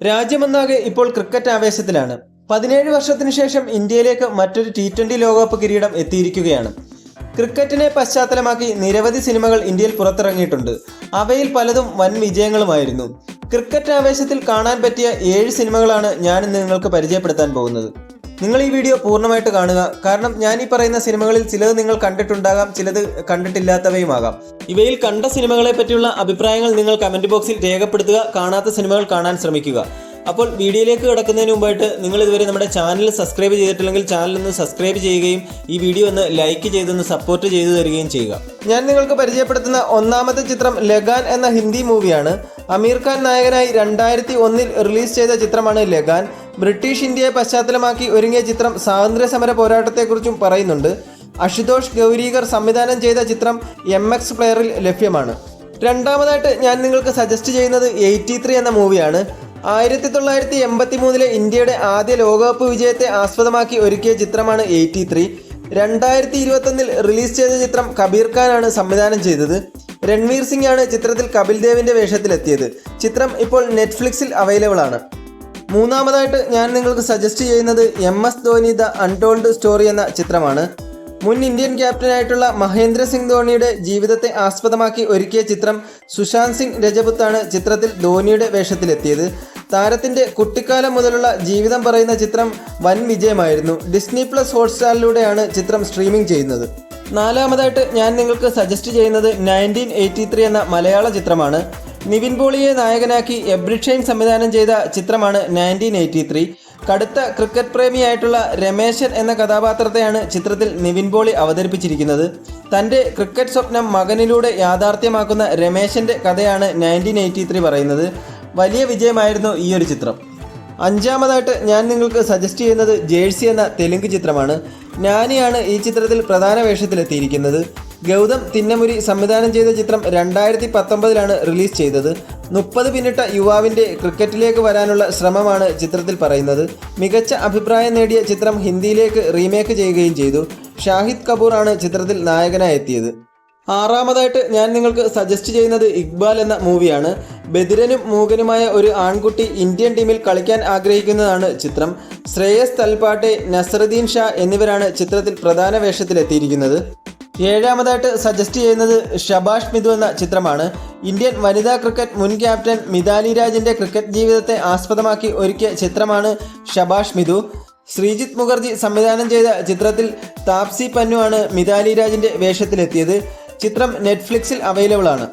രാജ്യമൊന്നാകെ ഇപ്പോൾ ക്രിക്കറ്റ് ആവേശത്തിലാണ്. 17 വർഷത്തിനു ശേഷം ഇന്ത്യയിലേക്ക് മറ്റൊരു T20 ലോകകപ്പ് കിരീടം എത്തിയിരിക്കുകയാണ്. ക്രിക്കറ്റിനെ പശ്ചാത്തലമാക്കി നിരവധി സിനിമകൾ ഇന്ത്യയിൽ പുറത്തിറങ്ങിയിട്ടുണ്ട്. അവയിൽ പലതും വൻ വിജയങ്ങളുമായിരുന്നു. ക്രിക്കറ്റ് ആവേശത്തിൽ കാണാൻ പറ്റിയ 7 സിനിമകളാണ് ഞാൻ ഇന്ന് നിങ്ങൾക്ക് പരിചയപ്പെടുത്താൻ പോകുന്നത്. നിങ്ങൾ ഈ വീഡിയോ പൂർണ്ണമായിട്ട് കാണുക. കാരണം ഞാൻ ഈ പറയുന്ന സിനിമകളിൽ ചിലത് നിങ്ങൾ കണ്ടിട്ടുണ്ടാകാം, ചിലത് കണ്ടിട്ടില്ലാത്തവയുമാകാം. ഇവയിൽ കണ്ട സിനിമകളെ പറ്റിയുള്ള അഭിപ്രായങ്ങൾ നിങ്ങൾ കമൻറ്റ് ബോക്സിൽ രേഖപ്പെടുത്തുക. കാണാത്ത സിനിമകൾ കാണാൻ ശ്രമിക്കുക. അപ്പോൾ വീഡിയോയിലേക്ക് കിടക്കുന്നതിന് മുമ്പായിട്ട് നിങ്ങൾ ഇതുവരെ നമ്മുടെ ചാനൽ സബ്സ്ക്രൈബ് ചെയ്തിട്ടില്ലെങ്കിൽ ചാനൽ ഒന്ന് സബ്സ്ക്രൈബ് ചെയ്യുകയും ഈ വീഡിയോ ഒന്ന് ലൈക്ക് ചെയ്തൊന്ന് സപ്പോർട്ട് ചെയ്തു തരികയും ചെയ്യുക. ഞാൻ നിങ്ങൾക്ക് പരിചയപ്പെടുത്തുന്ന ഒന്നാമത്തെ ചിത്രം ലഗാൻ എന്ന ഹിന്ദി മൂവിയാണ്. അമീർ ഖാൻ നായകനായി 2001 റിലീസ് ചെയ്ത ചിത്രമാണ് ലഗാൻ. ബ്രിട്ടീഷ് ഇന്ത്യയെ പശ്ചാത്തലമാക്കി ഒരുങ്ങിയ ചിത്രം സ്വാതന്ത്ര്യ സമര പോരാട്ടത്തെക്കുറിച്ചും പറയുന്നുണ്ട്. അശുതോഷ് ഗൗരീകർ സംവിധാനം ചെയ്ത ചിത്രം MX പ്ലെയറിൽ ലഭ്യമാണ്. രണ്ടാമതായിട്ട് ഞാൻ നിങ്ങൾക്ക് സജസ്റ്റ് ചെയ്യുന്നത് 83 എന്ന മൂവിയാണ്. 1983 ഇന്ത്യയുടെ ആദ്യ ലോകകപ്പ് വിജയത്തെ ആസ്പദമാക്കി ഒരുക്കിയ ചിത്രമാണ് 83. 2021 റിലീസ് ചെയ്ത ചിത്രം കബീർ ഖാനാണ് സംവിധാനം ചെയ്തത്. രൺവീർ സിംഗ് ആണ് ചിത്രത്തിൽ കപിൽ ദേവിന്റെ വേഷത്തിലെത്തിയത്. ചിത്രം ഇപ്പോൾ നെറ്റ്ഫ്ലിക്സിൽ അവൈലബിൾ ആണ്. മൂന്നാമതായിട്ട് ഞാൻ നിങ്ങൾക്ക് സജസ്റ്റ് ചെയ്യുന്നത് MS Dhoni the untold story എന്ന ചിത്രമാണ്. മുൻ ഇന്ത്യൻ ക്യാപ്റ്റനായിട്ടുള്ള മഹേന്ദ്ര സിംഗ് ധോണിയുടെ ജീവിതത്തെ ആസ്പദമാക്കി ഒരുക്കിയ ചിത്രം സുശാന്ത് സിംഗ് രജപുത്താണ് ചിത്രത്തിൽ ധോണിയുടെ വേഷത്തിലെത്തിയത്. താരത്തിൻ്റെ കുട്ടിക്കാലം മുതലുള്ള ജീവിതം പറയുന്ന ചിത്രം വൻ വിജയമായിരുന്നു. ഡിസ്നി പ്ലസ് ഹോട്ട്സ്റ്റാറിലൂടെയാണ് ചിത്രം സ്ട്രീമിംഗ് ചെയ്യുന്നത്. നാലാമതായിട്ട് ഞാൻ നിങ്ങൾക്ക് സജസ്റ്റ് ചെയ്യുന്നത് 1983 എന്ന മലയാള ചിത്രമാണ്. നിവിൻ പോളിയെ നായകനാക്കി എബ്രിഡ് ഷൈൻ സംവിധാനം ചെയ്ത ചിത്രമാണ് 1983. കടുത്ത ക്രിക്കറ്റ് പ്രേമിയായിട്ടുള്ള രമേശൻ എന്ന കഥാപാത്രത്തെയാണ് ചിത്രത്തിൽ നിവിൻ പോളി അവതരിപ്പിച്ചിരിക്കുന്നത്. തൻ്റെ ക്രിക്കറ്റ് സ്വപ്നം മകനിലൂടെ യാഥാർത്ഥ്യമാക്കുന്ന രമേശൻ്റെ കഥയാണ് 1983 പറയുന്നത്. വലിയ വിജയമായിരുന്നു ഈ ഒരു ചിത്രം. അഞ്ചാമതായിട്ട് ഞാൻ നിങ്ങൾക്ക് സജസ്റ്റ് ചെയ്യുന്നത് ജേഴ്സി എന്ന തെലുങ്ക് ചിത്രമാണ്. നാനിയാണ് ഈ ചിത്രത്തിൽ പ്രധാന വേഷത്തിലെത്തിയിരിക്കുന്നത്. ഗൗതം തിന്നമുരി സംവിധാനം ചെയ്ത ചിത്രം 2019 റിലീസ് ചെയ്തത്. 30 പിന്നിട്ട യുവാവിൻ്റെ ക്രിക്കറ്റിലേക്ക് വരാനുള്ള ശ്രമമാണ് ചിത്രത്തിൽ പറയുന്നത്. മികച്ച അഭിപ്രായം നേടിയ ചിത്രം ഹിന്ദിയിലേക്ക് റീമേക്ക് ചെയ്യുകയും ചെയ്തു. ഷാഹിദ് കപൂർ ആണ് ചിത്രത്തിൽ നായകനായി എത്തിയത്. ആറാമതായിട്ട് ഞാൻ നിങ്ങൾക്ക് സജസ്റ്റ് ചെയ്യുന്നത് ഇക്ബാൽ എന്ന മൂവിയാണ്. ബധിരനും മൂകനുമായ ഒരു ആൺകുട്ടി ഇന്ത്യൻ ടീമിൽ കളിക്കാൻ ആഗ്രഹിക്കുന്നതാണ് ചിത്രം. ശ്രേയസ് തൽപാട്ടെ, നസറുദ്ദീൻ ഷാ എന്നിവരാണ് ചിത്രത്തിൽ പ്രധാന വേഷത്തിലെത്തിയിരിക്കുന്നത്. ഏഴാമതായിട്ട് സജസ്റ്റ് ചെയ്യുന്നത് ഷബാഷ് മിതു എന്ന ചിത്രമാണ്. ഇന്ത്യൻ വനിതാ ക്രിക്കറ്റ് മുൻ ക്യാപ്റ്റൻ മിതാലി രാജിൻ്റെ ക്രിക്കറ്റ് ജീവിതത്തെ ആസ്പദമാക്കി ഒരുക്കിയ ചിത്രമാണ് ഷബാഷ് മിതു. ശ്രീജിത്ത് മുഖർജി സംവിധാനം ചെയ്ത ചിത്രത്തിൽ താപ്സി പന്നു ആണ് മിതാലി രാജിൻ്റെ വേഷത്തിലെത്തിയത്. ചിത്രം നെറ്റ്ഫ്ലിക്സിൽ അവൈലബിൾ ആണ്.